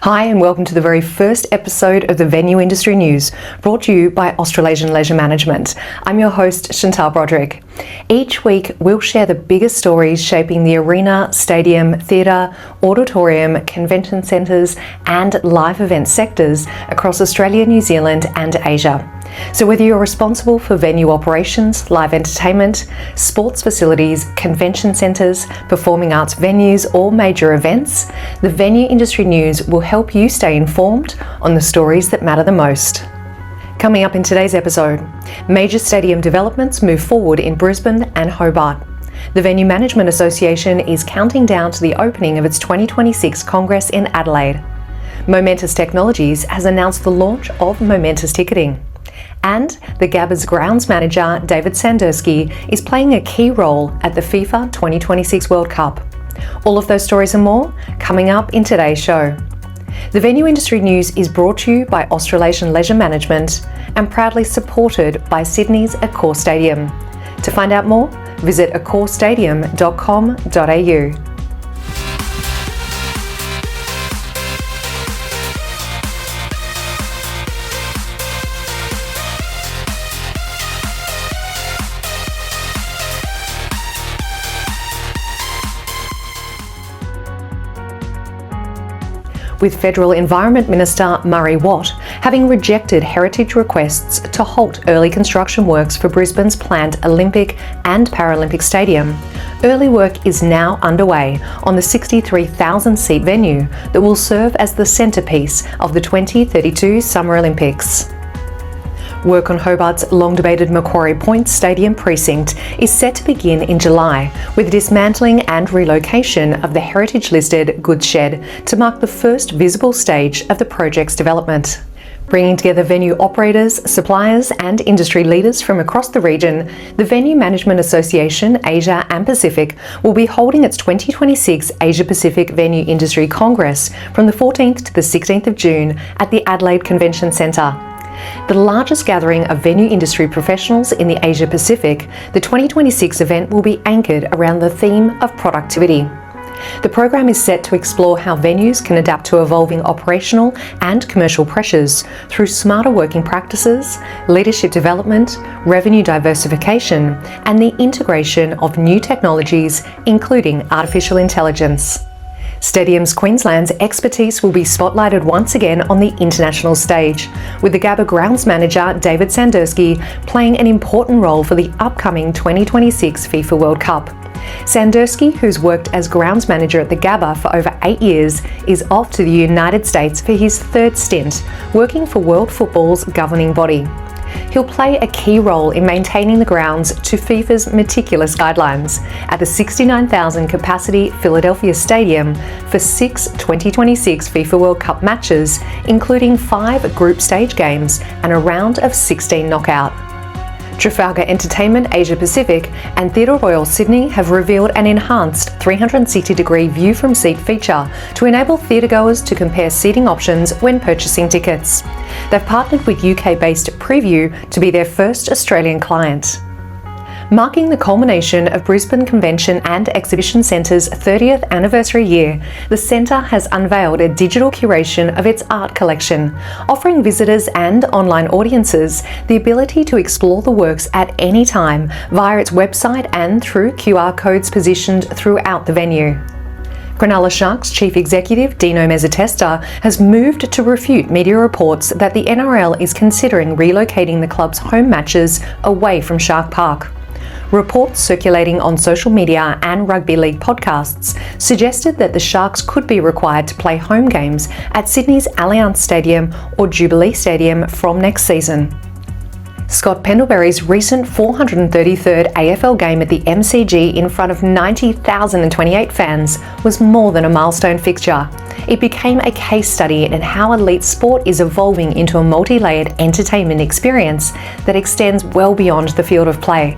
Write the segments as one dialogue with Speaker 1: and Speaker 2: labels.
Speaker 1: Hi and welcome to the very first episode of the Venue Industry News, brought to you by Australasian Leisure Management. I'm your host, Chantal Broderick. Each week we'll share the biggest stories shaping the arena, stadium, theatre, auditorium, convention centres and live event sectors across Australia, New Zealand and Asia. So whether you're responsible for venue operations, live entertainment, sports facilities, convention centres, performing arts venues or major events, the Venue Industry News will help you stay informed on the stories that matter the most. Coming up in today's episode, major stadium developments move forward in Brisbane and Hobart. The Venue Management Association is counting down to the opening of its 2026 Congress in Adelaide. Momentus Technologies has announced the launch of Momentus Ticketing. And the Gabba's grounds manager, David Sandurski, is playing a key role at the FIFA 2026 World Cup. All of those stories and more coming up in today's show. The Venue Industry News is brought to you by Australasian Leisure Management and proudly supported by Sydney's Accor Stadium. To find out more, visit accorstadium.com.au. With Federal Environment Minister Murray Watt having rejected heritage requests to halt early construction works for Brisbane's planned Olympic and Paralympic Stadium, early work is now underway on the 63,000-seat venue that will serve as the centrepiece of the 2032 Summer Olympics. Work on Hobart's long-debated Macquarie Point Stadium precinct is set to begin in July, with dismantling and relocation of the heritage-listed goods shed to mark the first visible stage of the project's development. Bringing together venue operators, suppliers and industry leaders from across the region, the Venue Management Association Asia and Pacific will be holding its 2026 Asia Pacific Venue Industry Congress from the 14th to the 16th of June at the Adelaide Convention Centre. The largest gathering of venue industry professionals in the Asia Pacific, the 2026 event will be anchored around the theme of productivity. The program is set to explore how venues can adapt to evolving operational and commercial pressures through smarter working practices, leadership development, revenue diversification, and the integration of new technologies, including artificial intelligence. Stadiums Queensland's expertise will be spotlighted once again on the international stage, with the Gabba grounds manager David Sandurski playing an important role for the upcoming 2026 FIFA World Cup. Sandurski, who's worked as grounds manager at the Gabba for over 8 years, is off to the United States for his third stint, working for World Football's governing body. He'll play a key role in maintaining the grounds to FIFA's meticulous guidelines at the 69,000 capacity Philadelphia Stadium for 6 2026 FIFA World Cup matches, including 5 group stage games and a round of 16 knockout. Trafalgar Entertainment Asia Pacific and Theatre Royal Sydney have revealed an enhanced 360-degree view from seat feature to enable theatregoers to compare seating options when purchasing tickets. They've partnered with UK-based Preview to be their first Australian client. Marking the culmination of Brisbane Convention and Exhibition Centre's 30th anniversary year, the centre has unveiled a digital curation of its art collection, offering visitors and online audiences the ability to explore the works at any time via its website and through QR codes positioned throughout the venue. Cronulla Sharks Chief Executive Dino Mezzatesta has moved to refute media reports that the NRL is considering relocating the club's home matches away from Shark Park. Reports circulating on social media and rugby league podcasts suggested that the Sharks could be required to play home games at Sydney's Allianz Stadium or Jubilee Stadium from next season. Scott Pendlebury's recent 433rd AFL game at the MCG in front of 90,028 fans was more than a milestone fixture. It became a case study in how elite sport is evolving into a multi-layered entertainment experience that extends well beyond the field of play.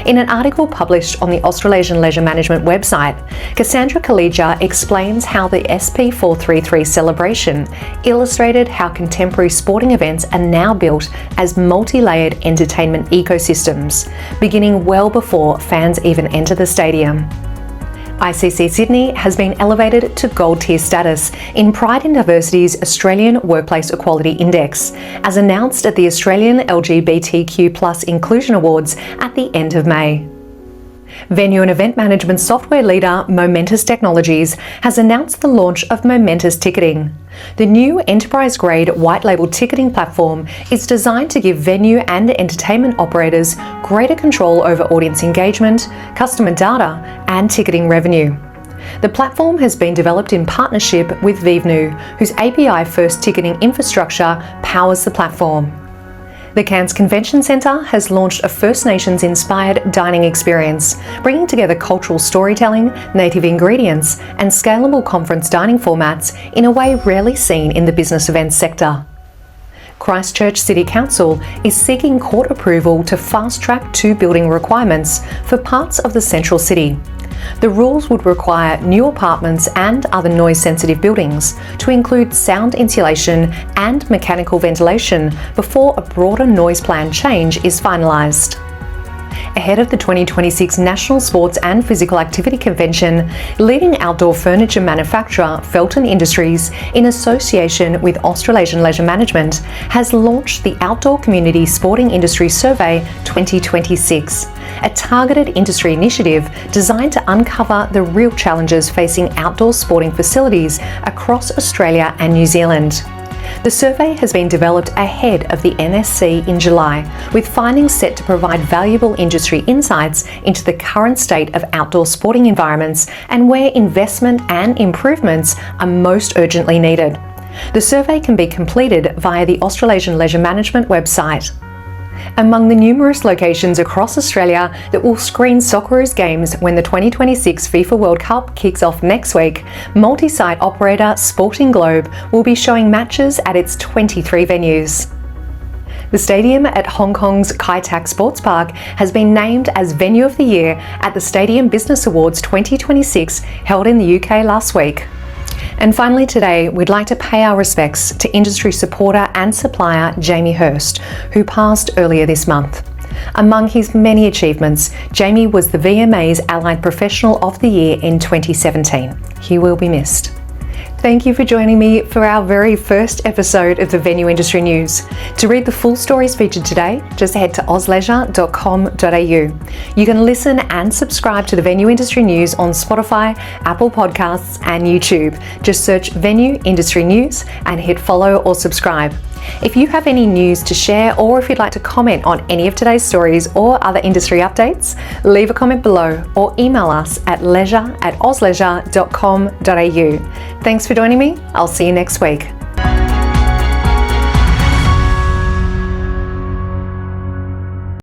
Speaker 1: In an article published on the Australasian Leisure Management website, Cassandra Kalija explains how the SP433 celebration illustrated how contemporary sporting events are now built as multi-layered entertainment ecosystems, beginning well before fans even enter the stadium. ICC Sydney has been elevated to Gold Tier status in Pride in Diversity's Australian Workplace Equality Index, as announced at the Australian LGBTQ+ Inclusion Awards at the end of May. Venue and event management software leader Momentus Technologies has announced the launch of Momentus Ticketing. The new enterprise-grade white-label ticketing platform is designed to give venue and entertainment operators greater control over audience engagement, customer data, and ticketing revenue. The platform has been developed in partnership with Vivenu, whose API-first ticketing infrastructure powers the platform. The Cairns Convention Centre has launched a First Nations-inspired dining experience, bringing together cultural storytelling, native ingredients, and scalable conference dining formats in a way rarely seen in the business events sector. Christchurch City Council is seeking court approval to fast-track 2 building requirements for parts of the central city. The rules would require new apartments and other noise-sensitive buildings to include sound insulation and mechanical ventilation before a broader noise plan change is finalised. Ahead of the 2026 National Sports and Physical Activity Convention, leading outdoor furniture manufacturer Felton Industries, in association with Australasian Leisure Management, has launched the Outdoor Community Sporting Industry Survey 2026, a targeted industry initiative designed to uncover the real challenges facing outdoor sporting facilities across Australia and New Zealand. The survey has been developed ahead of the NSC in July, with findings set to provide valuable industry insights into the current state of outdoor sporting environments and where investment and improvements are most urgently needed. The survey can be completed via the Australasian Leisure Management website. Among the numerous locations across Australia that will screen Socceroos games when the 2026 FIFA World Cup kicks off next week, multi-site operator Sporting Globe will be showing matches at its 23 venues. The stadium at Hong Kong's Kai Tak Sports Park has been named as Venue of the Year at the Stadium Business Awards 2026 held in the UK last week. And finally today, we'd like to pay our respects to industry supporter and supplier Jamie Hurst, who passed earlier this month. Among his many achievements, Jamie was the VMA's Allied Professional of the Year in 2017. He will be missed. Thank you for joining me for our very first episode of the Venue Industry News. To read the full stories featured today, just head to ausleisure.com.au. You can listen and subscribe to the Venue Industry News on Spotify, Apple Podcasts and YouTube. Just search Venue Industry News and hit follow or subscribe. If you have any news to share or if you'd like to comment on any of today's stories or other industry updates, leave a comment below or email us at leisure@ausleisure.com.au. Thanks for joining me. I'll see you next week.